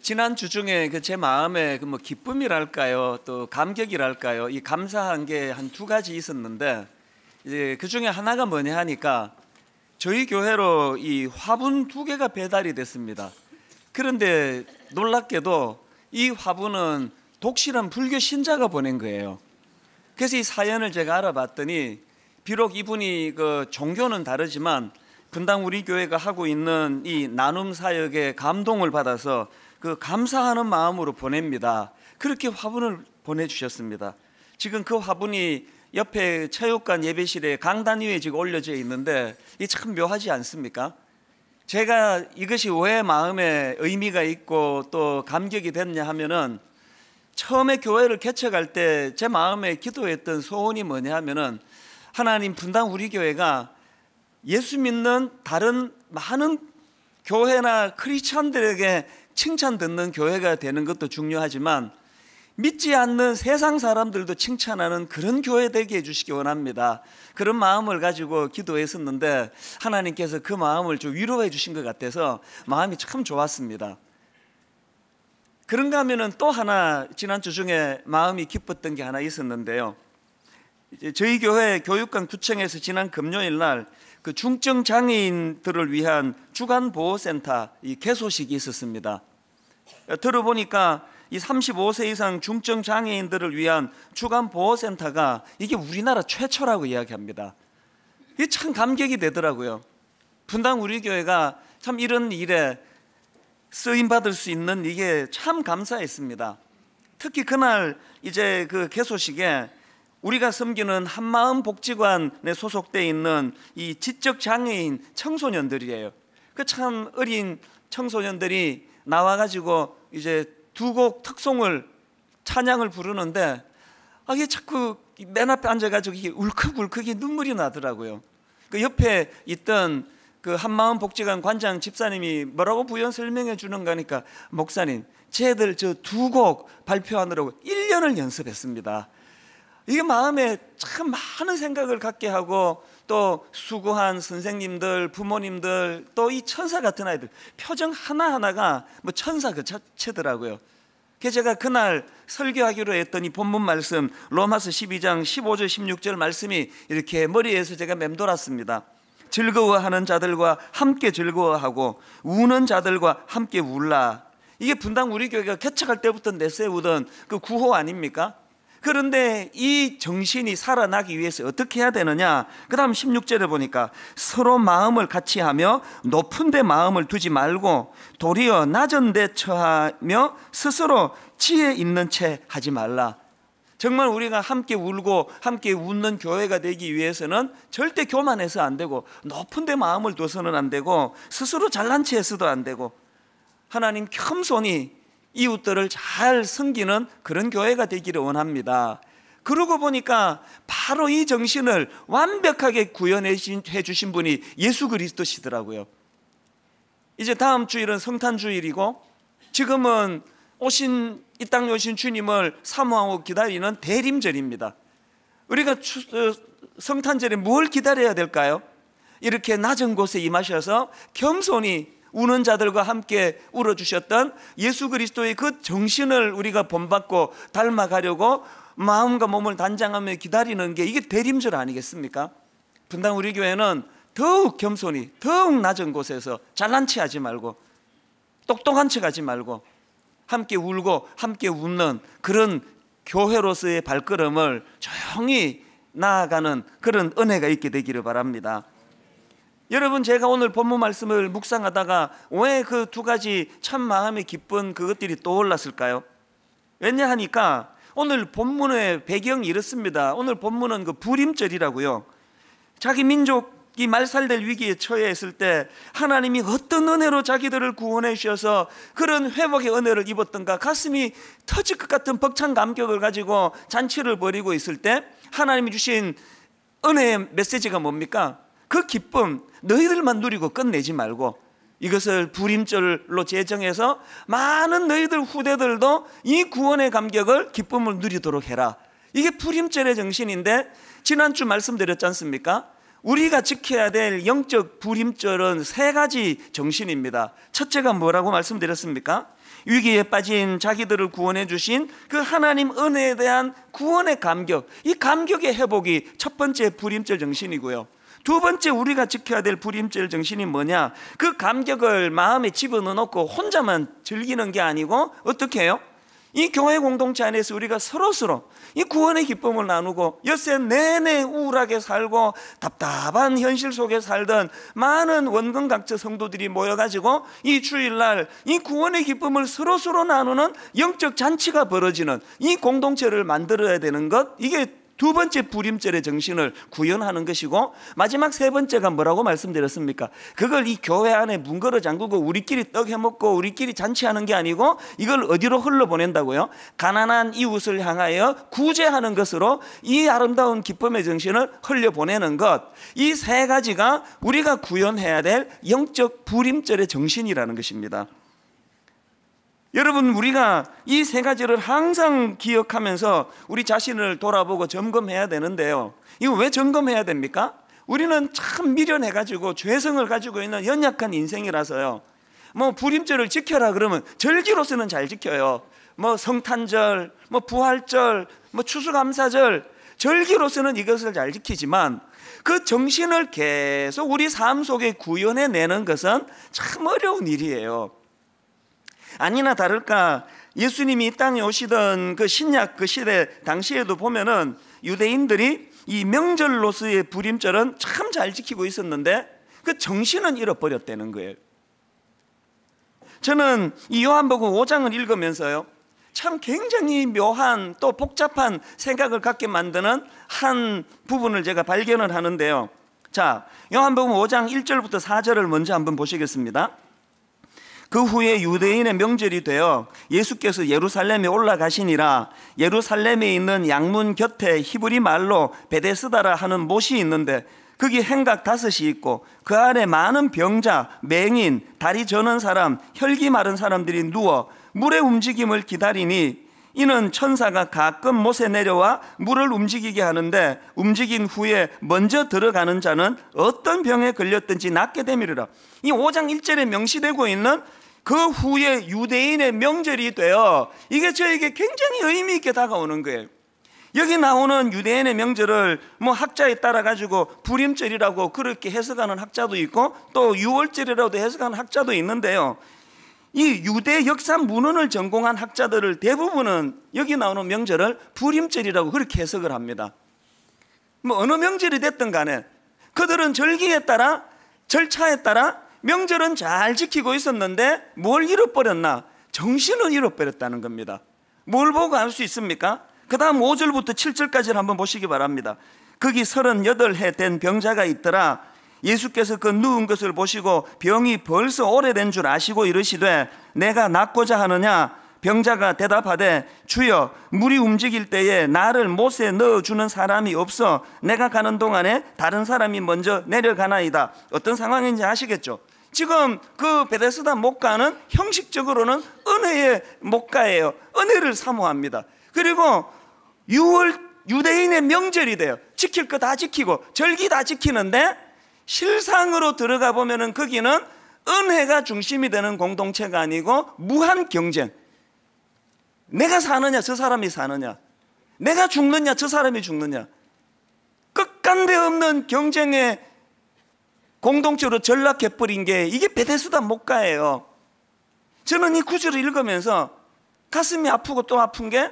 지난 주 중에 제 마음에 뭐 기쁨이랄까요, 또 감격이랄까요, 이 감사한 게 한 두 가지 있었는데, 이제 그 중에 하나가 뭐냐 하니까 저희 교회로 이 화분 2개가 배달이 됐습니다. 그런데 놀랍게도 이 화분은 독실한 불교 신자가 보낸 거예요. 그래서 이 사연을 제가 알아봤더니, 비록 이분이 그 종교는 다르지만 분당 우리 교회가 하고 있는 이 나눔 사역에 감동을 받아서 그 감사하는 마음으로 보냅니다. 그렇게 화분을 보내주셨습니다. 지금 그 화분이 옆에 체육관 예배실에 강단 위에 지금 올려져 있는데, 이게 참 묘하지 않습니까? 제가 이것이 왜 마음에 의미가 있고 또 감격이 됐냐 하면은, 처음에 교회를 개척할 때 제 마음에 기도했던 소원이 뭐냐 하면은, 하나님, 분당 우리 교회가 예수 믿는 다른 많은 교회나 크리스찬들에게 칭찬 듣는 교회가 되는 것도 중요하지만, 믿지 않는 세상 사람들도 칭찬하는 그런 교회 되게 해주시기 원합니다. 그런 마음을 가지고 기도했었는데, 하나님께서 그 마음을 좀 위로해 주신 것 같아서 마음이 참 좋았습니다. 그런가 하면은 또 하나 지난주 중에 마음이 기뻤던 게 하나 있었는데요. 저희 교회 교육관 구청에서 지난 금요일 날 그 중증 장애인들을 위한 주간 보호센터 이 개소식이 있었습니다. 들어보니까 이 35세 이상 중증 장애인들을 위한 주간 보호센터가 이게 우리나라 최초라고 이야기합니다. 이게 참 감격이 되더라고요. 분당 우리 교회가 참 이런 일에 쓰임 받을 수 있는 이게 참 감사했습니다. 특히 그날 이제 그 개소식에 우리가 섬기는 한마음 복지관에 소속되어 있는 이 지적 장애인 청소년들이에요. 그 참 어린 청소년들이 나와가지고 이제 2곡 특송을 찬양을 부르는데, 이게 자꾸 맨 앞에 앉아가지고 이게 울컥울컥 눈물이 나더라고요. 그 옆에 있던 그 한마음 복지관 관장 집사님이 뭐라고 부연 설명해 주는 거니까, 목사님, 쟤들 저 2곡 발표하느라고 1년을 연습했습니다. 이게 마음에 참 많은 생각을 갖게 하고, 또 수고한 선생님들, 부모님들, 또 이 천사 같은 아이들 표정 하나하나가 뭐 천사 그 자체더라고요. 그래서 제가 그날 설교하기로 했던 이 본문 말씀 로마서 12장 15절 16절 말씀이 이렇게 머리에서 제가 맴돌았습니다. 즐거워하는 자들과 함께 즐거워하고 우는 자들과 함께 울라. 이게 분당 우리 교회가 개척할 때부터 내세우던 그 구호 아닙니까? 그런데 이 정신이 살아나기 위해서 어떻게 해야 되느냐? 그 다음 16절에 보니까 서로 마음을 같이 하며 높은 데 마음을 두지 말고 도리어 낮은 데 처하며 스스로 지혜 있는 채 하지 말라. 정말 우리가 함께 울고 함께 웃는 교회가 되기 위해서는 절대 교만해서 안 되고, 높은 데 마음을 둬서는 안 되고, 스스로 잘난 체 해서도 안 되고, 하나님 겸손히 이웃들을 잘 섬기는 그런 교회가 되기를 원합니다. 그러고 보니까 바로 이 정신을 완벽하게 구현해 주신 분이 예수 그리스도시더라고요. 이제 다음 주일은 성탄주일이고, 지금은 이 땅에 오신 주님을 사모하고 기다리는 대림절입니다. 우리가 성탄절에 뭘 기다려야 될까요? 이렇게 낮은 곳에 임하셔서 겸손히 우는 자들과 함께 울어주셨던 예수 그리스도의 그 정신을 우리가 본받고 닮아가려고 마음과 몸을 단장하며 기다리는 게 이게 대림절 아니겠습니까? 분당 우리 교회는 더욱 겸손히, 더욱 낮은 곳에서 잘난 체 하지 말고 똑똑한 척 하지 말고 함께 울고 함께 웃는 그런 교회로서의 발걸음을 조용히 나아가는 그런 은혜가 있게 되기를 바랍니다. 여러분, 제가 오늘 본문 말씀을 묵상하다가 왜 그 2가지 참 마음이 기쁜 그것들이 떠올랐을까요? 왜냐 하니까 오늘 본문의 배경이 이렇습니다. 오늘 본문은 그 부림절이라고요. 자기 민족이 말살될 위기에 처해 있을 때 하나님이 어떤 은혜로 자기들을 구원해 주셔서 그런 회복의 은혜를 입었던가, 가슴이 터질 것 같은 벅찬 감격을 가지고 잔치를 벌이고 있을 때 하나님이 주신 은혜의 메시지가 뭡니까? 그 기쁨 너희들만 누리고 끝내지 말고 이것을 부림절로 제정해서 많은 너희들 후대들도 이 구원의 감격을, 기쁨을 누리도록 해라. 이게 부림절의 정신인데, 지난주 말씀드렸지 않습니까? 우리가 지켜야 될 영적 부림절은 3가지 정신입니다. 첫째가 뭐라고 말씀드렸습니까? 위기에 빠진 자기들을 구원해 주신 그 하나님 은혜에 대한 구원의 감격, 이 감격의 회복이 첫 번째 불임절 정신이고요. 두 번째 우리가 지켜야 될 불임절 정신이 뭐냐? 그 감격을 마음에 집어넣고 혼자만 즐기는 게 아니고 어떻게 해요? 이 교회 공동체 안에서 우리가 서로서로 이 구원의 기쁨을 나누고 엿새 내내 우울하게 살고 답답한 현실 속에 살던 많은 원근각처 성도들이 모여가지고 이 주일날 이 구원의 기쁨을 서로서로 나누는 영적 잔치가 벌어지는 이 공동체를 만들어야 되는 것, 이게 두 번째 불임절의 정신을 구현하는 것이고, 마지막 세 번째가 뭐라고 말씀드렸습니까? 그걸 이 교회 안에 문걸어 잠그고 우리끼리 떡 해먹고 우리끼리 잔치하는 게 아니고 이걸 어디로 흘러보낸다고요? 가난한 이웃을 향하여 구제하는 것으로 이 아름다운 기쁨의 정신을 흘려보내는 것, 이 세 가지가 우리가 구현해야 될 영적 불임절의 정신이라는 것입니다. 여러분, 우리가 이 세 가지를 항상 기억하면서 우리 자신을 돌아보고 점검해야 되는데요. 이거 왜 점검해야 됩니까? 우리는 참 미련해가지고 죄성을 가지고 있는 연약한 인생이라서요. 뭐 불임절을 지켜라 그러면 절기로서는 잘 지켜요. 뭐 성탄절, 뭐 부활절, 뭐 추수감사절, 절기로서는 이것을 잘 지키지만 그 정신을 계속 우리 삶 속에 구현해내는 것은 참 어려운 일이에요. 아니나 다를까 예수님이 이 땅에 오시던 그 신약 그 시대 당시에도 보면은 유대인들이 이 명절로서의 불임절은 참 잘 지키고 있었는데 그 정신은 잃어버렸다는 거예요. 저는 이 요한복음 5장을 읽으면서요, 참 굉장히 묘한 또 복잡한 생각을 갖게 만드는 한 부분을 제가 발견을 하는데요. 자, 요한복음 5장 1절부터 4절을 먼저 한번 보시겠습니다. 그 후에 유대인의 명절이 되어 예수께서 예루살렘에 올라가시니라. 예루살렘에 있는 양문 곁에 히브리 말로 베데스다라 하는 못이 있는데 거기 행각 5이 있고 그 안에 많은 병자, 맹인, 다리 저는 사람, 혈기 마른 사람들이 누워 물의 움직임을 기다리니 이는 천사가 가끔 못에 내려와 물을 움직이게 하는데 움직인 후에 먼저 들어가는 자는 어떤 병에 걸렸든지 낫게 되미리라. 이 5장 1절에 명시되고 있는 그 후에 유대인의 명절이 되어 이게 저에게 굉장히 의미 있게 다가오는 거예요. 여기 나오는 유대인의 명절을 뭐 학자에 따라 가지고 불임절이라고 그렇게 해석하는 학자도 있고 또 유월절이라고도 해석하는 학자도 있는데요. 이 유대 역사 문헌을 전공한 학자들을 대부분은 여기 나오는 명절을 불임절이라고 그렇게 해석을 합니다. 뭐 어느 명절이 됐든 간에 그들은 절기에 따라 절차에 따라 명절은 잘 지키고 있었는데 뭘 잃어버렸나? 정신을 잃어버렸다는 겁니다. 뭘 보고 알 수 있습니까? 그 다음 5절부터 7절까지를 한번 보시기 바랍니다. 거기 38해 된 병자가 있더라. 예수께서 그 누운 것을 보시고 병이 벌써 오래된 줄 아시고 이르시되 내가 낫고자 하느냐? 병자가 대답하되 주여, 물이 움직일 때에 나를 못에 넣어주는 사람이 없어 내가 가는 동안에 다른 사람이 먼저 내려가나이다. 어떤 상황인지 아시겠죠? 지금 그 베데스다 목가는 형식적으로는 은혜의 목가예요. 은혜를 사모합니다. 그리고 유대인의 명절이 돼요. 지킬 거 다 지키고 절기 다 지키는데 실상으로 들어가 보면은 거기는 은혜가 중심이 되는 공동체가 아니고 무한 경쟁. 내가 사느냐 저 사람이 사느냐, 내가 죽느냐 저 사람이 죽느냐, 끝간데 없는 경쟁의 공동체로 전락해버린 게 이게 베데스다 목가예요. 저는 이 구절을 읽으면서 가슴이 아프고 또 아픈 게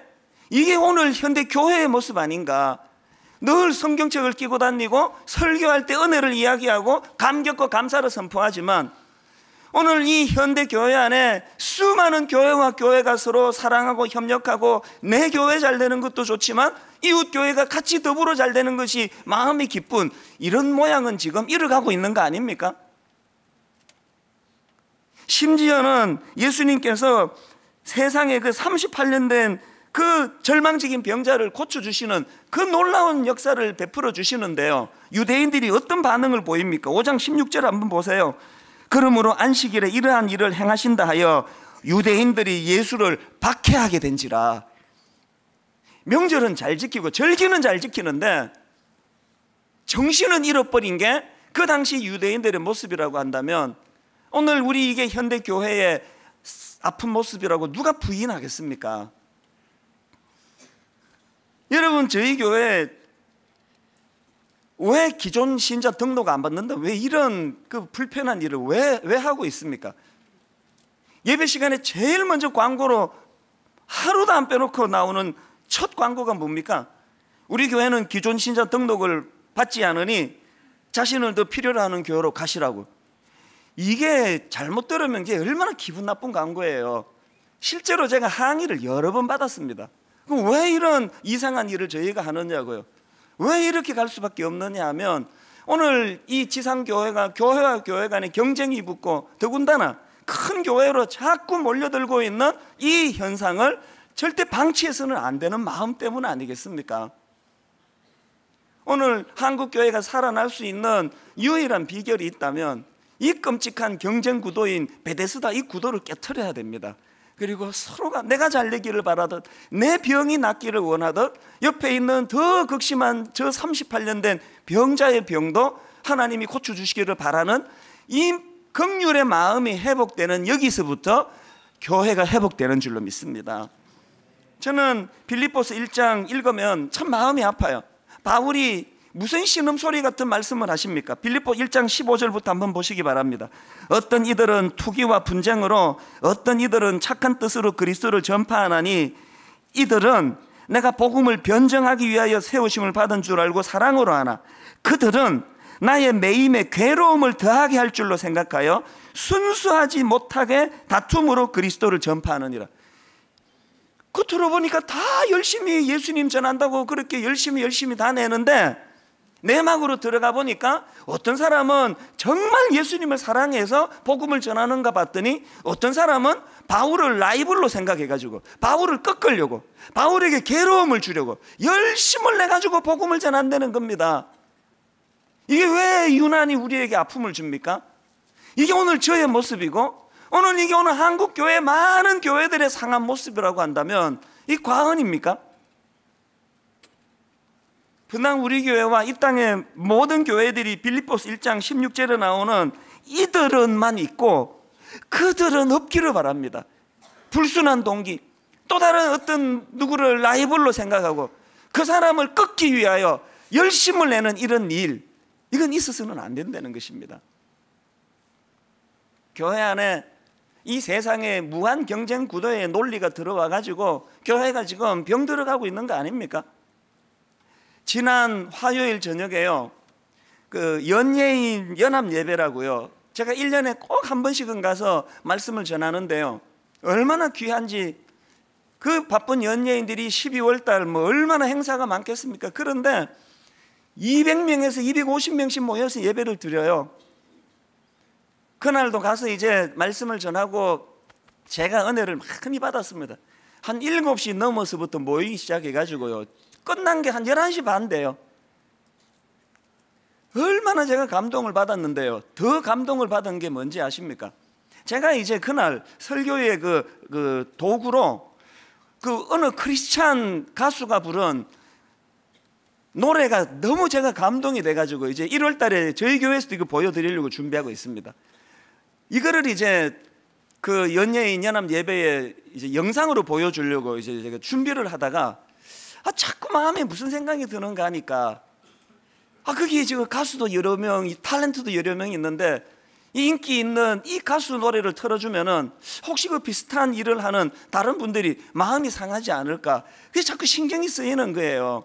이게 오늘 현대 교회의 모습 아닌가. 늘 성경책을 끼고 다니고 설교할 때 은혜를 이야기하고 감격과 감사를 선포하지만 오늘 이 현대 교회 안에 수많은 교회와 교회가 서로 사랑하고 협력하고 내 교회 잘 되는 것도 좋지만 이웃 교회가 같이 더불어 잘 되는 것이 마음이 기쁜 이런 모양은 지금 잃어가고 있는 거 아닙니까? 심지어는 예수님께서 세상에 그 38년 된 그 절망적인 병자를 고쳐주시는 그 놀라운 역사를 베풀어 주시는데요, 유대인들이 어떤 반응을 보입니까? 5장 16절 한번 보세요. 그러므로 안식일에 이러한 일을 행하신다 하여 유대인들이 예수를 박해하게 된지라. 명절은 잘 지키고 절기는 잘 지키는데 정신은 잃어버린 게 그 당시 유대인들의 모습이라고 한다면 오늘 우리 이게 현대 교회의 아픈 모습이라고 누가 부인하겠습니까? 여러분, 저희 교회 왜 기존 신자 등록 안 받는다? 왜 이런 그 불편한 일을 왜 하고 있습니까? 예배 시간에 제일 먼저 광고로 하루도 안 빼놓고 나오는 첫 광고가 뭡니까? 우리 교회는 기존 신자 등록을 받지 않으니 자신을 더 필요로 하는 교회로 가시라고. 이게 잘못 들으면 이게 얼마나 기분 나쁜 광고예요. 실제로 제가 항의를 여러 번 받았습니다. 그럼 왜 이런 이상한 일을 저희가 하느냐고요. 왜 이렇게 갈 수밖에 없느냐 하면, 오늘 이 지상교회가 교회와 교회 간에 경쟁이 붙고 더군다나 큰 교회로 자꾸 몰려들고 있는 이 현상을 절대 방치해서는 안 되는 마음 때문 아니겠습니까? 오늘 한국교회가 살아날 수 있는 유일한 비결이 있다면 이 끔찍한 경쟁 구도인 베데스다, 이 구도를 깨트려야 됩니다. 그리고 서로가 내가 잘 되기를 바라듯, 내 병이 낫기를 원하듯, 옆에 있는 더 극심한 저 38년 된 병자의 병도 하나님이 고쳐주시기를 바라는 이 긍휼의 마음이 회복되는, 여기서부터 교회가 회복되는 줄로 믿습니다. 저는 빌립보서 1장 읽으면 참 마음이 아파요. 바울이 무슨 신음소리 같은 말씀을 하십니까? 빌립보 1장 15절부터 한번 보시기 바랍니다. 어떤 이들은 투기와 분쟁으로, 어떤 이들은 착한 뜻으로 그리스도를 전파하나니, 이들은 내가 복음을 변정하기 위하여 세우심을 받은 줄 알고 사랑으로 하나, 그들은 나의 매임에 괴로움을 더하게 할 줄로 생각하여 순수하지 못하게 다툼으로 그리스도를 전파하느니라. 겉으로 보니까 다 열심히 예수님 전한다고 그렇게 열심히 다 내는데, 내막으로 들어가 보니까 어떤 사람은 정말 예수님을 사랑해서 복음을 전하는가 봤더니, 어떤 사람은 바울을 라이벌로 생각해가지고 바울을 꺾으려고, 바울에게 괴로움을 주려고 열심을 내가지고 복음을 전한다는 겁니다. 이게 왜 유난히 우리에게 아픔을 줍니까? 이게 오늘 저의 모습이고, 오늘 이게 오늘 한국교회 많은 교회들의 상한 모습이라고 한다면 이 과언입니까? 분당 우리 교회와 이 땅의 모든 교회들이 빌립보서 1장 16절에 나오는 이들은만 있고 그들은 없기를 바랍니다. 불순한 동기, 또 다른 어떤 누구를 라이벌로 생각하고 그 사람을 꺾기 위하여 열심을 내는 이런 일, 이건 있어서는 안 된다는 것입니다. 교회 안에 이 세상의 무한 경쟁 구도의 논리가 들어와 가지고 교회가 지금 병들어가고 있는 거 아닙니까? 지난 화요일 저녁에요, 그 연예인 연합 예배라고요, 제가 1년에 꼭 한 번씩은 가서 말씀을 전하는데요, 얼마나 귀한지. 그 바쁜 연예인들이 12월 달 뭐 얼마나 행사가 많겠습니까? 그런데 200명에서 250명씩 모여서 예배를 드려요. 그날도 가서 이제 말씀을 전하고 제가 은혜를 많이 받았습니다. 한 7시 넘어서부터 모이기 시작해가지고요, 끝난 게 한 11시 반 돼요. 얼마나 제가 감동을 받았는데요, 더 감동을 받은 게 뭔지 아십니까? 제가 이제 그날 설교의 그 도구로 그 어느 크리스찬 가수가 부른 노래가 너무 제가 감동이 돼가지고 이제 1월 달에 저희 교회에서도 이거 보여드리려고 준비하고 있습니다. 이거를 이제 그 연예인 연합 예배에 이제 영상으로 보여주려고 이제 제가 준비를 하다가 자꾸 마음에 무슨 생각이 드는가 하니까, 거기에 지금 가수도 여러 명, 탤런트도 여러 명 있는데 이 인기 있는 이 가수 노래를 틀어주면은 혹시 그 비슷한 일을 하는 다른 분들이 마음이 상하지 않을까, 그게 자꾸 신경이 쓰이는 거예요.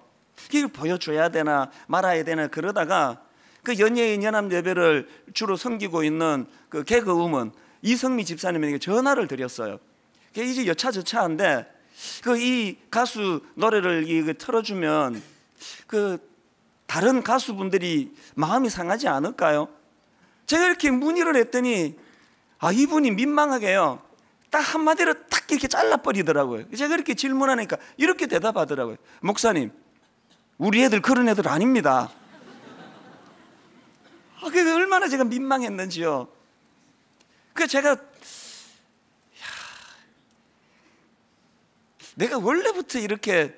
이걸 보여줘야 되나 말아야 되나 그러다가 그 연예인 연합 예배를 주로 섬기고 있는 그 개그우먼 이성미 집사님에게 전화를 드렸어요. 그게 이제 여차저차한데 그 이 가수 노래를 틀어주면 그 다른 가수분들이 마음이 상하지 않을까요? 제가 이렇게 문의를 했더니 이분이 민망하게요, 딱 한마디로 딱 이렇게 잘라버리더라고요. 제가 이렇게 질문하니까 이렇게 대답하더라고요. 목사님, 우리 애들 그런 애들 아닙니다. 그게 얼마나 제가 민망했는지요. 그 제가 내가 원래부터 이렇게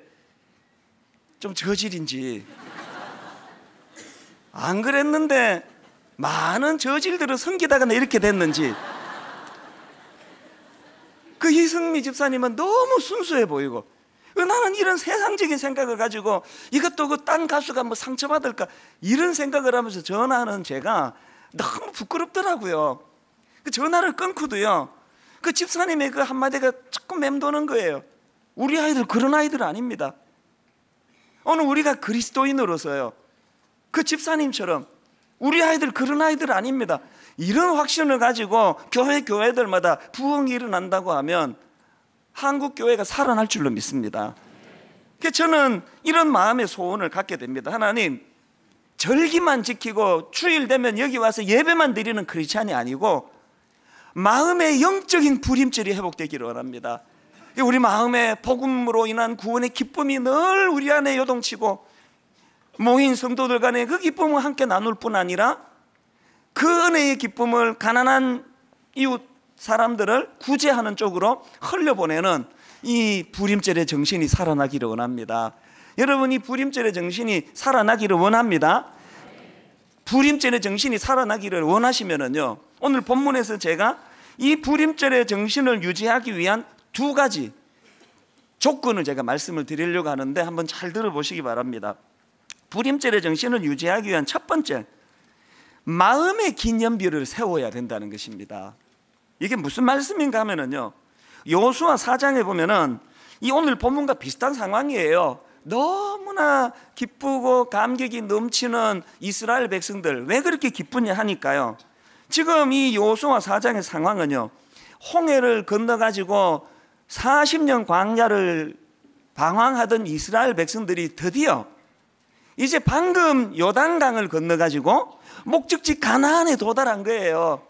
좀 저질인지 안 그랬는데 많은 저질들을 섬기다가 나 이렇게 됐는지 이승미 집사님은 너무 순수해 보이고, 나는 이런 세상적인 생각을 가지고 이것도 그 딴 가수가 뭐 상처받을까 이런 생각을 하면서 전화하는 제가 너무 부끄럽더라고요. 그 전화를 끊고도요, 그 집사님의 그 한마디가 자꾸 맴도는 거예요. 우리 아이들 그런 아이들 아닙니다. 오늘 우리가 그리스도인으로서요, 그 집사님처럼 우리 아이들 그런 아이들 아닙니다. 이런 확신을 가지고 교회들마다 부흥이 일어난다고 하면 한국 교회가 살아날 줄로 믿습니다. 그래서 저는 이런 마음의 소원을 갖게 됩니다. 하나님, 절기만 지키고 주일 되면 여기 와서 예배만 드리는 크리스찬이 아니고 마음의 영적인 부림절이 회복되기를 원합니다. 우리 마음에 복음으로 인한 구원의 기쁨이 늘 우리 안에 요동치고 모인 성도들 간에 그 기쁨을 함께 나눌 뿐 아니라 그 은혜의 기쁨을 가난한 이웃 사람들을 구제하는 쪽으로 흘려보내는 이 부림절의 정신이 살아나기를 원합니다. 여러분, 이 부림절의 정신이 살아나기를 원합니다. 부림절의 정신이 살아나기를 원하시면은요, 오늘 본문에서 제가 이 부림절의 정신을 유지하기 위한 두 가지 조건을 제가 말씀을 드리려고 하는데 한번 잘 들어보시기 바랍니다. 부림절의 정신을 유지하기 위한 첫 번째, 마음의 기념비를 세워야 된다는 것입니다. 이게 무슨 말씀인가 하면은요, 여호수아 4장에 보면은 이 오늘 본문과 비슷한 상황이에요. 너무나 기쁘고 감격이 넘치는 이스라엘 백성들, 왜 그렇게 기쁘냐 하니까요, 지금 이 여호수아 4장의 상황은요, 홍해를 건너가지고 40년 광야를 방황하던 이스라엘 백성들이 드디어 이제 방금 요단강을 건너가지고 목적지 가나안에 도달한 거예요.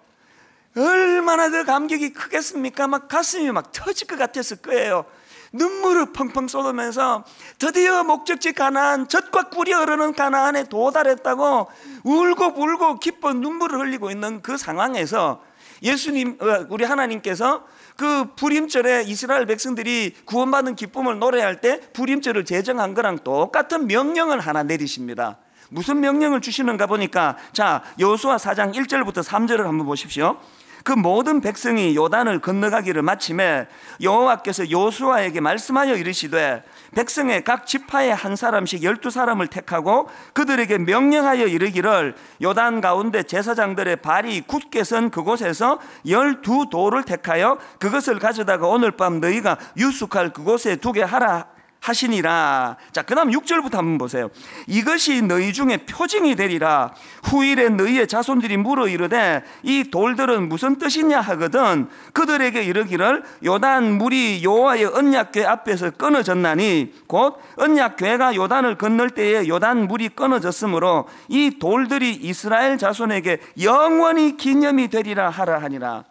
얼마나 그 감격이 크겠습니까? 막 가슴이 막 터질 것 같았을 거예요. 눈물을 펑펑 쏟으면서 드디어 목적지 가나안, 젖과 꿀이 흐르는 가나안에 도달했다고 울고 불고 기뻐 눈물을 흘리고 있는 그 상황에서 예수님, 우리 하나님께서 그 부림절에 이스라엘 백성들이 구원받는 기쁨을 노래할 때 부림절을 제정한 거랑 똑같은 명령을 하나 내리십니다. 무슨 명령을 주시는가 보니까, 자, 여호수아 4장 1절부터 3절을 한번 보십시오. 그 모든 백성이 요단을 건너가기를 마침에 여호와께서 여호수아에게 말씀하여 이르시되, 백성의 각 지파에 한 사람씩 12사람을 택하고 그들에게 명령하여 이르기를, 요단 가운데 제사장들의 발이 굳게 선 그곳에서 12돌을 택하여 그것을 가져다가 오늘 밤 너희가 유숙할 그곳에 두게 하라 하시니라. 자, 그 다음 6절부터 한번 보세요. 이것이 너희 중에 표징이 되리라. 후일에 너희의 자손들이 물어 이르되 이 돌들은 무슨 뜻이냐 하거든 그들에게 이르기를, 요단 물이 여호와의 언약궤 앞에서 끊어졌나니 곧 언약궤가 요단을 건널 때에 요단 물이 끊어졌으므로 이 돌들이 이스라엘 자손에게 영원히 기념이 되리라 하라 하니라.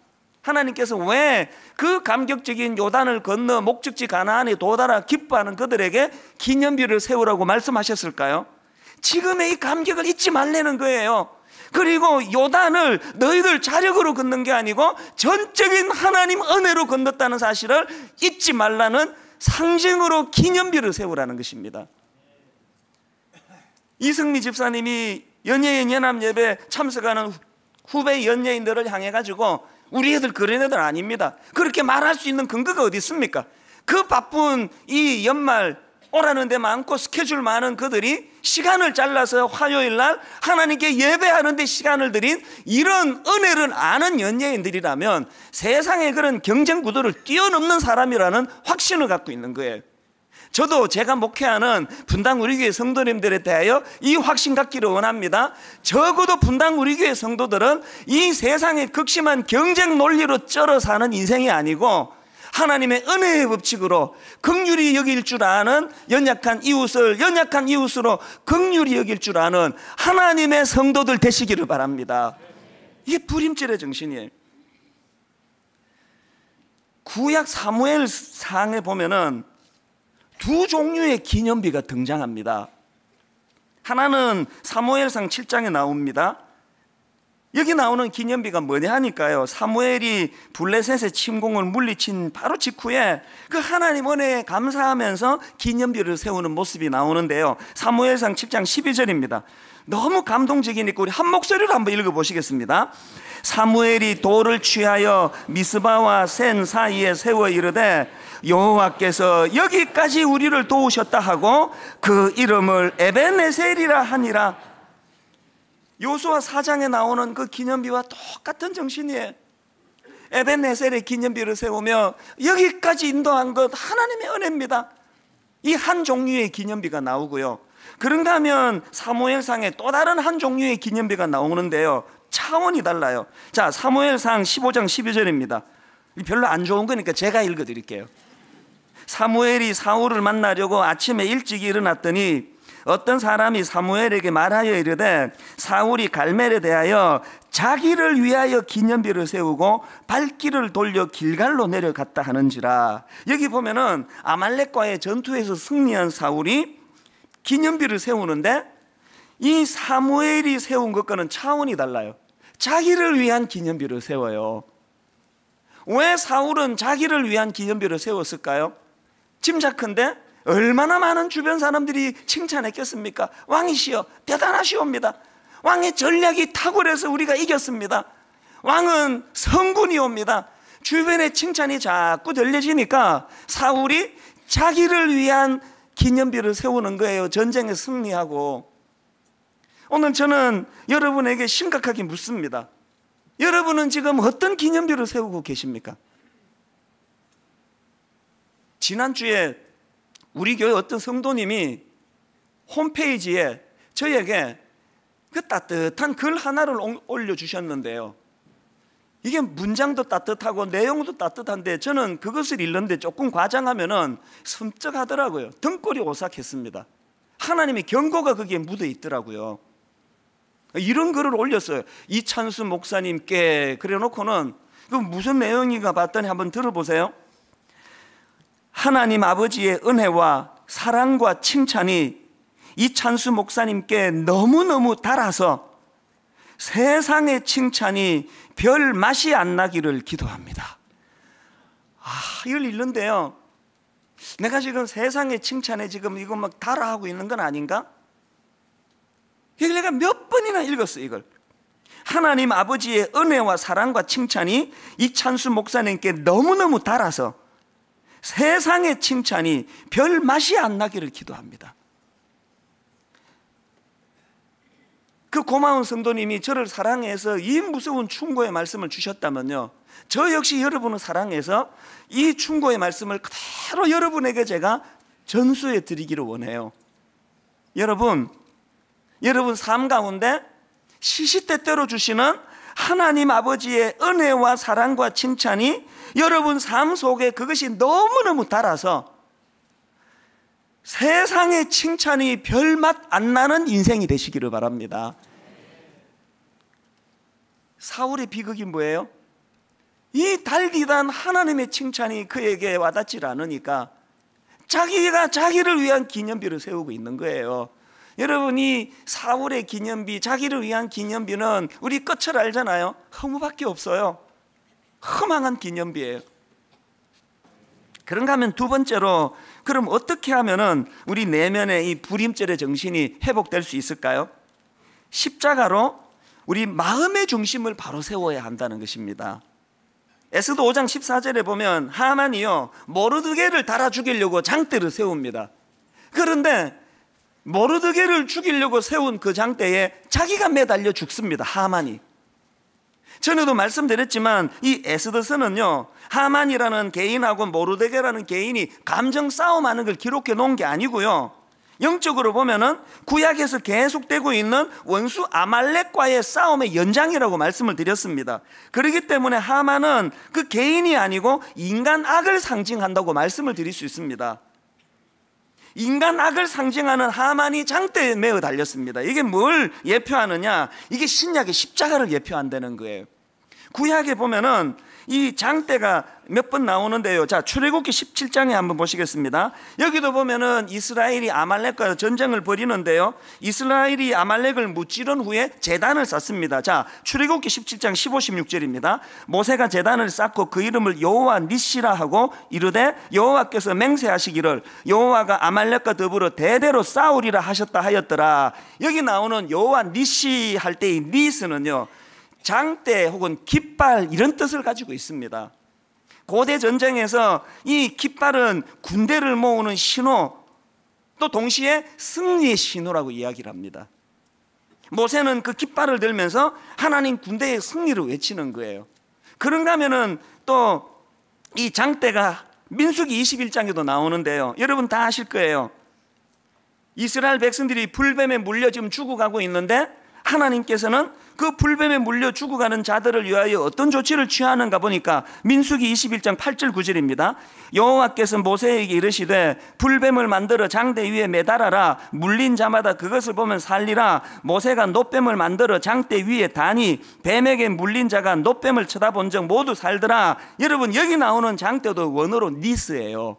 하나님께서 왜 그 감격적인 요단을 건너 목적지 가나안에 도달하 기뻐하는 그들에게 기념비를 세우라고 말씀하셨을까요? 지금의 이 감격을 잊지 말라는 거예요. 그리고 요단을 너희들 자력으로 건넌 게 아니고 전적인 하나님 은혜로 건넜다는 사실을 잊지 말라는 상징으로 기념비를 세우라는 것입니다. 이승미 집사님이 연예인 연합 예배 참석하는 후배 연예인들을 향해 가지고 우리 애들 그런 애들 아닙니다, 그렇게 말할 수 있는 근거가 어디 있습니까? 그 바쁜 이 연말 오라는 데 많고 스케줄 많은 그들이 시간을 잘라서 화요일 날 하나님께 예배하는 데 시간을 들인 이런 은혜를 아는 연예인들이라면 세상의 그런 경쟁 구도를 뛰어넘는 사람이라는 확신을 갖고 있는 거예요. 저도 제가 목회하는 분당 우리교회 성도님들에 대하여 이 확신 갖기를 원합니다. 적어도 분당 우리교회 성도들은 이 세상의 극심한 경쟁 논리로 쩔어 사는 인생이 아니고 하나님의 은혜의 법칙으로 긍휼히 여길 줄 아는, 연약한 이웃을 연약한 이웃으로 긍휼히 여길 줄 아는 하나님의 성도들 되시기를 바랍니다. 이게 부림절의 정신이에요. 구약 사무엘상에 보면은 두 종류의 기념비가 등장합니다. 하나는 사무엘상 7장에 나옵니다. 여기 나오는 기념비가 뭐냐 하니까요, 사무엘이 블레셋의 침공을 물리친 바로 직후에 그 하나님 은혜에 감사하면서 기념비를 세우는 모습이 나오는데요, 사무엘상 10장 12절입니다 너무 감동적이니까 우리 한 목소리로 한번 읽어보시겠습니다. 사무엘이 돌을 취하여 미스바와 센 사이에 세워 이르되 여호와께서 여기까지 우리를 도우셨다 하고 그 이름을 에벤에셀이라 하니라. 요수아 4장에 나오는 그 기념비와 똑같은 정신이에요. 에벤에셀의 기념비를 세우며 여기까지 인도한 것 하나님의 은혜입니다. 이 한 종류의 기념비가 나오고요, 그런가 하면 사무엘상에 또 다른 한 종류의 기념비가 나오는데요, 차원이 달라요. 자, 사무엘상 15장 12절입니다 별로 안 좋은 거니까 제가 읽어드릴게요. 사무엘이 사울을 만나려고 아침에 일찍 일어났더니 어떤 사람이 사무엘에게 말하여 이르되 사울이 갈멜에 대하여 자기를 위하여 기념비를 세우고 발길을 돌려 길갈로 내려갔다 하는지라. 여기 보면은 아말렉과의 전투에서 승리한 사울이 기념비를 세우는데 이 사무엘이 세운 것과는 차원이 달라요. 자기를 위한 기념비를 세워요. 왜 사울은 자기를 위한 기념비를 세웠을까요? 짐작컨대 얼마나 많은 주변 사람들이 칭찬했겠습니까? 왕이시여 대단하시옵니다. 왕의 전략이 탁월해서 우리가 이겼습니다. 왕은 성군이옵니다. 주변의 칭찬이 자꾸 들려지니까 사울이 자기를 위한 기념비를 세우는 거예요. 전쟁에 승리하고. 오늘 저는 여러분에게 심각하게 묻습니다. 여러분은 지금 어떤 기념비를 세우고 계십니까? 지난주에 우리 교회 어떤 성도님이 홈페이지에 저에게 그 따뜻한 글 하나를 올려주셨는데요, 이게 문장도 따뜻하고 내용도 따뜻한데 저는 그것을 읽는데 조금 과장하면은 섬뜩하더라고요. 등골이 오싹했습니다. 하나님의 경고가 거기에 묻어 있더라고요. 이런 글을 올렸어요. 이찬수 목사님께. 그래 놓고는 그 무슨 내용인가 봤더니 한번 들어보세요. 하나님 아버지의 은혜와 사랑과 칭찬이 이찬수 목사님께 너무너무 달아서 세상의 칭찬이 별 맛이 안 나기를 기도합니다. 이걸 읽는데요, 내가 지금 세상의 칭찬에 지금 이거 막 달아하고 있는 건 아닌가? 이걸 내가 몇 번이나 읽었어요. 이걸 하나님 아버지의 은혜와 사랑과 칭찬이 이찬수 목사님께 너무너무 달아서 세상의 칭찬이 별 맛이 안 나기를 기도합니다. 그 고마운 성도님이 저를 사랑해서 이 무서운 충고의 말씀을 주셨다면요, 저 역시 여러분을 사랑해서 이 충고의 말씀을 그대로 여러분에게 제가 전수해 드리기를 원해요. 여러분 삶 가운데 시시때때로 주시는 하나님 아버지의 은혜와 사랑과 칭찬이 여러분 삶 속에 그것이 너무너무 달아서 세상의 칭찬이 별맛 안 나는 인생이 되시기를 바랍니다. 사울의 비극이 뭐예요? 이 달디단 하나님의 칭찬이 그에게 와닿지 않으니까 자기가 자기를 위한 기념비를 세우고 있는 거예요. 여러분이 사울의 기념비, 자기를 위한 기념비는 우리 끝을 알잖아요. 허무밖에 없어요. 허망한 기념비예요. 그런가 하면 두 번째로, 그럼 어떻게 하면은 우리 내면의 이 불임절의 정신이 회복될 수 있을까요? 십자가로 우리 마음의 중심을 바로 세워야 한다는 것입니다. 에스더 5장 14절에 보면 하만이요 모르드게를 달아 죽이려고 장대를 세웁니다. 그런데 모르드게를 죽이려고 세운 그 장대에 자기가 매달려 죽습니다. 하만이. 전에도 말씀드렸지만 이 에스더서는요 하만이라는 개인하고 모르드게라는 개인이 감정 싸움하는 걸 기록해 놓은 게 아니고요, 영적으로 보면은 구약에서 계속되고 있는 원수 아말렉과의 싸움의 연장이라고 말씀을 드렸습니다. 그렇기 때문에 하만은 그 개인이 아니고 인간 악을 상징한다고 말씀을 드릴 수 있습니다. 인간 악을 상징하는 하만이 장대에 매어 달렸습니다. 이게 뭘 예표하느냐? 이게 신약의 십자가를 예표한다는 거예요. 구약에 보면은 이 장대가 몇 번 나오는데요. 자, 출애굽기 17장에 한번 보시겠습니다. 여기도 보면은 이스라엘이 아말렉과 전쟁을 벌이는데요, 이스라엘이 아말렉을 무찌른 후에 제단을 쌓습니다. 자, 출애굽기 17장 15, 16절입니다. 모세가 제단을 쌓고 그 이름을 여호와 니시라 하고 이르되 여호와께서 맹세하시기를 여호와가 아말렉과 더불어 대대로 싸우리라 하셨다 하였더라. 여기 나오는 여호와 니시 할 때의 니스는요, 장대 혹은 깃발 이런 뜻을 가지고 있습니다. 고대 전쟁에서 이 깃발은 군대를 모으는 신호, 또 동시에 승리의 신호라고 이야기를 합니다. 모세는 그 깃발을 들면서 하나님 군대의 승리를 외치는 거예요. 그런가 하면은 또 이 장대가 민수기 21장에도 나오는데요, 여러분 다 아실 거예요. 이스라엘 백성들이 불뱀에 물려 지금 죽어가고 있는데 하나님께서는 그 불뱀에 물려 죽어가는 자들을 위하여 어떤 조치를 취하는가 보니까 민수기 21장 8절 9절입니다. 여호와께서 모세에게 이르시되 불뱀을 만들어 장대 위에 매달아라. 물린 자마다 그것을 보면 살리라. 모세가 놋뱀을 만들어 장대 위에 다니 뱀에게 물린 자가 놋뱀을 쳐다본 적 모두 살더라. 여러분, 여기 나오는 장대도 원어로 니스예요.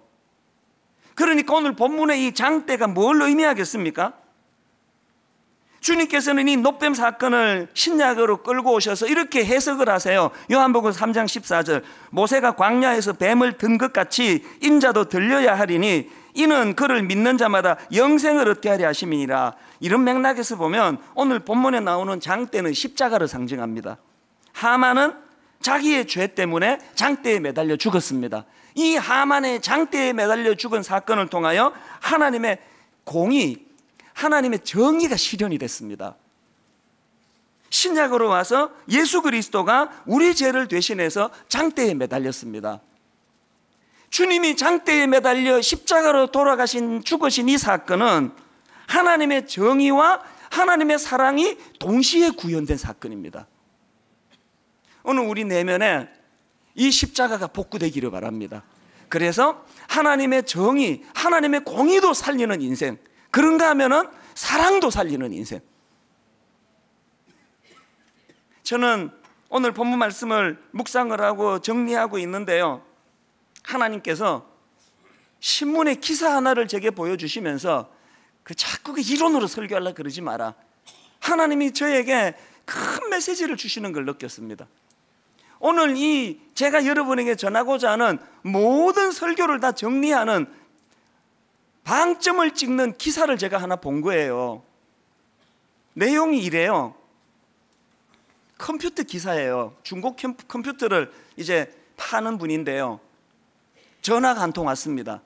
그러니까 오늘 본문의 이 장대가 뭘 의미하겠습니까? 주님께서는 이 놋뱀 사건을 신약으로 끌고 오셔서 이렇게 해석을 하세요. 요한복음 3장 14절, 모세가 광야에서 뱀을 든 것 같이 인자도 들려야 하리니 이는 그를 믿는 자마다 영생을 얻게 하려 하심이니라. 이런 맥락에서 보면 오늘 본문에 나오는 장대는 십자가를 상징합니다. 하만은 자기의 죄 때문에 장대에 매달려 죽었습니다. 이 하만의 장대에 매달려 죽은 사건을 통하여 하나님의 공의, 하나님의 정의가 실현이 됐습니다. 신약으로 와서 예수 그리스도가 우리 죄를 대신해서 장대에 매달렸습니다. 주님이 장대에 매달려 십자가로 돌아가신 죽으신 이 사건은 하나님의 정의와 하나님의 사랑이 동시에 구현된 사건입니다. 오늘 우리 내면에 이 십자가가 복구되기를 바랍니다. 그래서 하나님의 정의, 하나님의 공의도 살리는 인생, 그런가 하면은 사랑도 살리는 인생. 저는 오늘 본문 말씀을 묵상을 하고 정리하고 있는데요, 하나님께서 신문의 기사 하나를 제게 보여주시면서 자꾸 그 이론으로 설교하려고 그러지 마라, 하나님이 저에게 큰 메시지를 주시는 걸 느꼈습니다. 오늘 이 제가 여러분에게 전하고자 하는 모든 설교를 다 정리하는 방점을 찍는 기사를 제가 하나 본 거예요. 내용이 이래요. 컴퓨터 기사예요. 중국 컴퓨터를 이제 파는 분인데요, 전화가 한 통 왔습니다.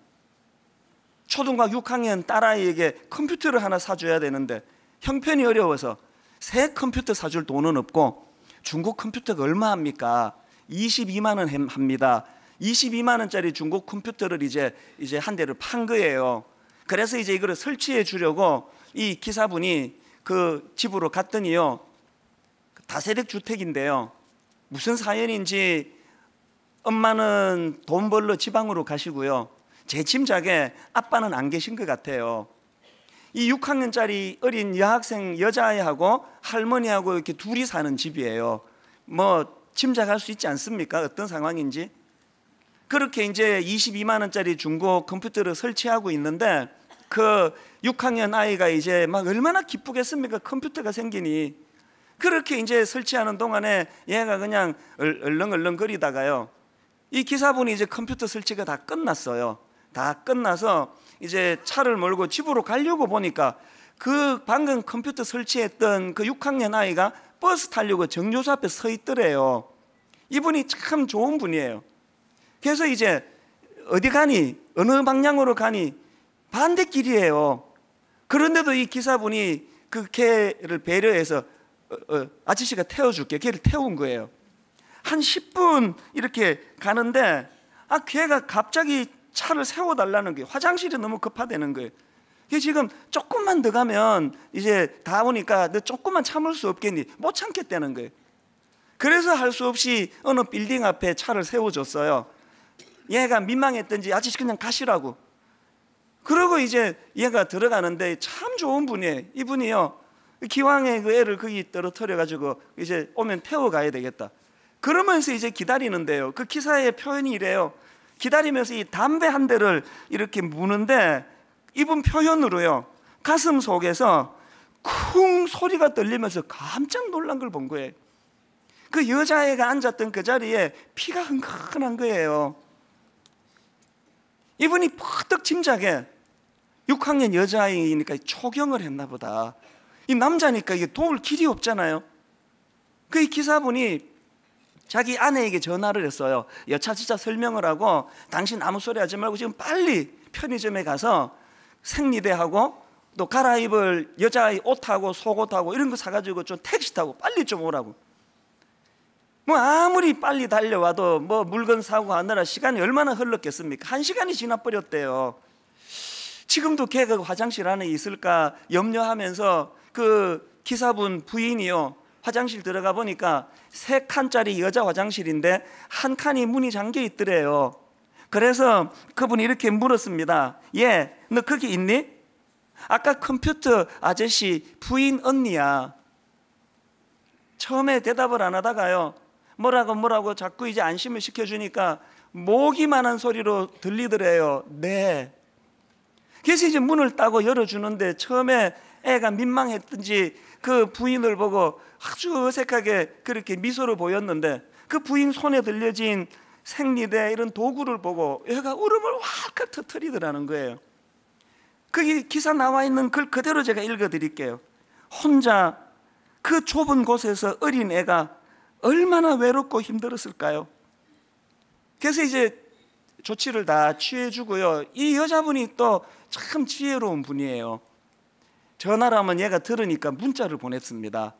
초등학교 6학년 딸아이에게 컴퓨터를 하나 사줘야 되는데 형편이 어려워서 새 컴퓨터 사줄 돈은 없고 중국 컴퓨터가 얼마 합니까? 22만 원 합니다. 22만 원짜리 중국 컴퓨터를 이제 한 대를 판 거예요. 그래서 이제 이거를 설치해 주려고 이 기사분이 그 집으로 갔더니요, 다세대 주택인데요, 무슨 사연인지 엄마는 돈 벌러 지방으로 가시고요, 제 짐작에 아빠는 안 계신 것 같아요. 이 6학년짜리 어린 여학생 여자아이하고 할머니하고 이렇게 둘이 사는 집이에요. 뭐 짐작할 수 있지 않습니까? 어떤 상황인지. 그렇게 이제 22만 원짜리 중고 컴퓨터를 설치하고 있는데 그 6학년 아이가 이제 막 얼마나 기쁘겠습니까? 컴퓨터가 생기니. 그렇게 이제 설치하는 동안에 얘가 그냥 얼렁얼렁거리다가요, 이 기사분이 이제 컴퓨터 설치가 다 끝났어요. 다 끝나서 이제 차를 몰고 집으로 가려고 보니까 그 방금 컴퓨터 설치했던 그 6학년 아이가 버스 타려고 정류소 앞에 서 있더래요. 이분이 참 좋은 분이에요. 그래서 이제 어디 가니? 어느 방향으로 가니? 반대길이에요. 그런데도 이 기사분이 그 걔를 배려해서 아저씨가 태워줄게, 걔를 태운 거예요. 한 10분 이렇게 가는데 걔가 갑자기 차를 세워달라는 거예요. 화장실이 너무 급하다는 거예요. 지금 조금만 더 가면 이제 다 오니까 너 조금만 참을 수 없겠니? 못 참겠다는 거예요. 그래서 할 수 없이 어느 빌딩 앞에 차를 세워줬어요. 얘가 민망했던지 아저씨 그냥 가시라고. 그러고 이제 얘가 들어가는데 참 좋은 분이에요. 이분이요, 기왕에 그 애를 거기 떨어뜨려 가지고 이제 오면 태워가야 되겠다. 그러면서 이제 기다리는데요. 그 기사의 표현이 이래요. 기다리면서 이 담배 한 대를 이렇게 무는데 이분 표현으로요, 가슴 속에서 쿵 소리가 들리면서 깜짝 놀란 걸 본 거예요. 그 여자애가 앉았던 그 자리에 피가 흥건한 거예요. 이분이 퍼뜩 짐작해, 6학년 여자아이니까 초경을 했나 보다. 이 남자니까 이게 도울 길이 없잖아요. 그 기사분이 자기 아내에게 전화를 했어요. 여차저차 설명을 하고, 당신 아무 소리 하지 말고 지금 빨리 편의점에 가서 생리대하고 또 갈아입을 여자아이 옷하고 속옷하고 이런 거 사가지고 좀 택시 타고 빨리 좀 오라고. 뭐 아무리 빨리 달려와도 뭐 물건 사고 하느라 시간이 얼마나 흘렀겠습니까? 1시간이 지나버렸대요. 지금도 걔가 화장실 안에 있을까 염려하면서 그 기사분 부인이요, 화장실 들어가 보니까 3칸짜리 여자 화장실인데 한 칸이 문이 잠겨 있더래요. 그래서 그분이 이렇게 물었습니다. 얘, 너 거기 있니? 아까 컴퓨터 아저씨 부인 언니야. 처음에 대답을 안 하다가요, 뭐라고 자꾸 이제 안심을 시켜주니까 모기만한 소리로 들리더래요. 네. 그래서 이제 문을 따고 열어주는데 처음에 애가 민망했든지 그 부인을 보고 아주 어색하게 그렇게 미소를 보였는데, 그 부인 손에 들려진 생리대 이런 도구를 보고 애가 울음을 활칵 터뜨리더라는 거예요. 거기 기사 나와 있는 글 그대로 제가 읽어드릴게요. 혼자 그 좁은 곳에서 어린 애가 얼마나 외롭고 힘들었을까요? 그래서 이제 조치를 다 취해주고요, 이 여자분이 또 참 지혜로운 분이에요. 전화라면 얘가 들으니까 문자를 보냈습니다.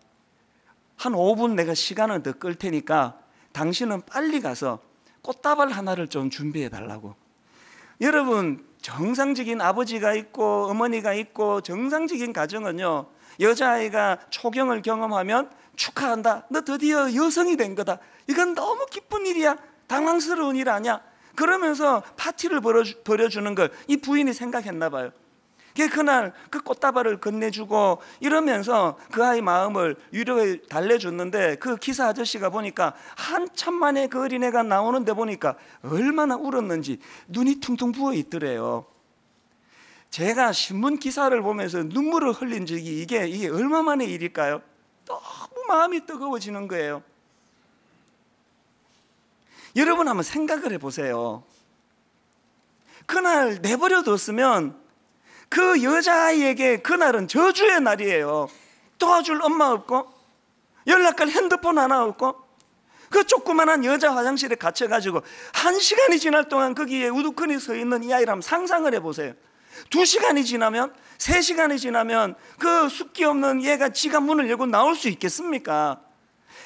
한 5분 내가 시간을 더 끌 테니까 당신은 빨리 가서 꽃다발 하나를 좀 준비해 달라고. 여러분, 정상적인 아버지가 있고 어머니가 있고 정상적인 가정은요, 여자아이가 초경을 경험하면 축하한다, 너 드디어 여성이 된 거다, 이건 너무 기쁜 일이야, 당황스러운 일 아니야, 그러면서 파티를 벌여주는 걸 이 부인이 생각했나 봐요. 그날 그 꽃다발을 건네주고 이러면서 그 아이 마음을 위로에 달래줬는데, 그 기사 아저씨가 보니까 한참 만에 그 어린애가 나오는데 보니까 얼마나 울었는지 눈이 퉁퉁 부어 있더래요. 제가 신문 기사를 보면서 눈물을 흘린 적이 이게 얼마만의 일일까요? 너무 마음이 뜨거워지는 거예요. 여러분 한번 생각을 해보세요. 그날 내버려뒀으면 그 여자아이에게 그날은 저주의 날이에요. 도와줄 엄마 없고 연락할 핸드폰 하나 없고 그 조그만한 여자 화장실에 갇혀가지고 1시간이 지날 동안 거기에 우두커니 서 있는 이 아이를 한번 상상을 해보세요. 2시간이 지나면, 3시간이 지나면 그 숫기 없는 얘가 지가 문을 열고 나올 수 있겠습니까?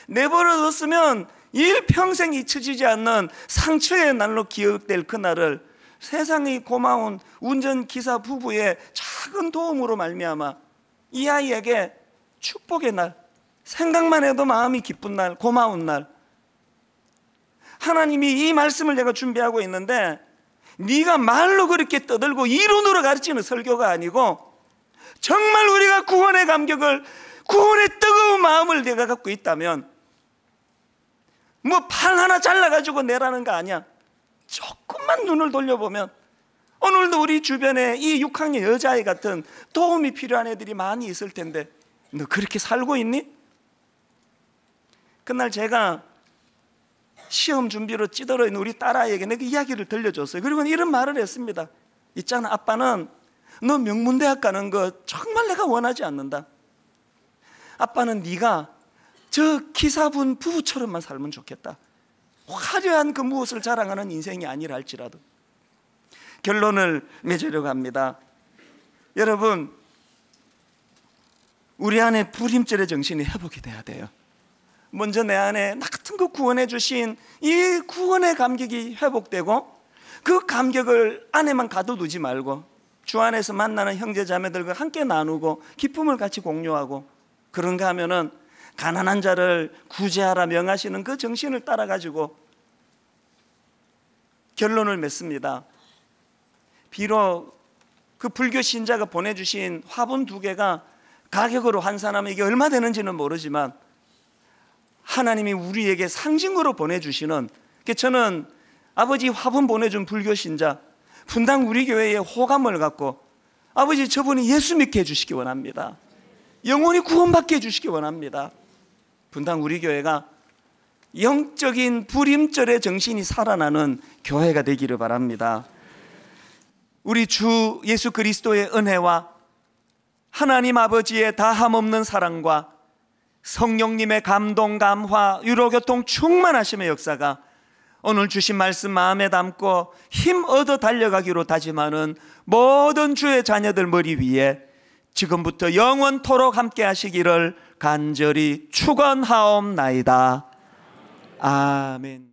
내버려뒀으면 일평생 잊혀지지 않는 상처의 날로 기억될 그날을 세상이 고마운 운전기사 부부의 작은 도움으로 말미암아 이 아이에게 축복의 날, 생각만 해도 마음이 기쁜 날, 고마운 날. 하나님이 이 말씀을 내가 준비하고 있는데, 네가 말로 그렇게 떠들고 이론으로 가르치는 설교가 아니고 정말 우리가 구원의 감격을, 구원의 뜨거운 마음을 내가 갖고 있다면 뭐 판 하나 잘라가지고 내라는 거 아니야. 조금만 눈을 돌려보면 오늘도 우리 주변에 이 6학년 여자아이 같은 도움이 필요한 애들이 많이 있을 텐데 너 그렇게 살고 있니? 그날 제가 시험 준비로 찌들어 있는 우리 딸아이에게 내가 이야기를 들려줬어요. 그리고 이런 말을 했습니다. 있잖아, 아빠는 너 명문대학 가는 거 정말 내가 원하지 않는다. 아빠는 네가 저 기사분 부부처럼만 살면 좋겠다. 화려한 그 무엇을 자랑하는 인생이 아니라 할지라도. 결론을 맺으려고 합니다. 여러분, 우리 안에 불임절의 정신이 회복이 돼야 돼요. 먼저 내 안에 나 같은 거 구원해 주신 이 구원의 감격이 회복되고, 그 감격을 안에만 가둬두지 말고 주 안에서 만나는 형제 자매들과 함께 나누고 기쁨을 같이 공유하고, 그런가 하면은 가난한 자를 구제하라 명하시는 그 정신을 따라가지고 결론을 맺습니다. 비록 그 불교 신자가 보내주신 화분 2개가 가격으로 환산하면 이게 얼마 되는지는 모르지만 하나님이 우리에게 상징으로 보내주시는, 저는 아버지 화분 보내준 불교 신자 분당 우리 교회에 호감을 갖고 아버지 저분이 예수 믿게 해주시기 원합니다. 영혼이 구원받게 해주시기 원합니다. 분당 우리 교회가 영적인 불임절의 정신이 살아나는 교회가 되기를 바랍니다. 우리 주 예수 그리스도의 은혜와 하나님 아버지의 다함없는 사랑과 성령님의 감동, 감화, 유로교통 충만하심의 역사가 오늘 주신 말씀 마음에 담고 힘 얻어 달려가기로 다짐하는 모든 주의 자녀들 머리 위에 지금부터 영원토록 함께 하시기를 간절히 축원하옵나이다. 아멘.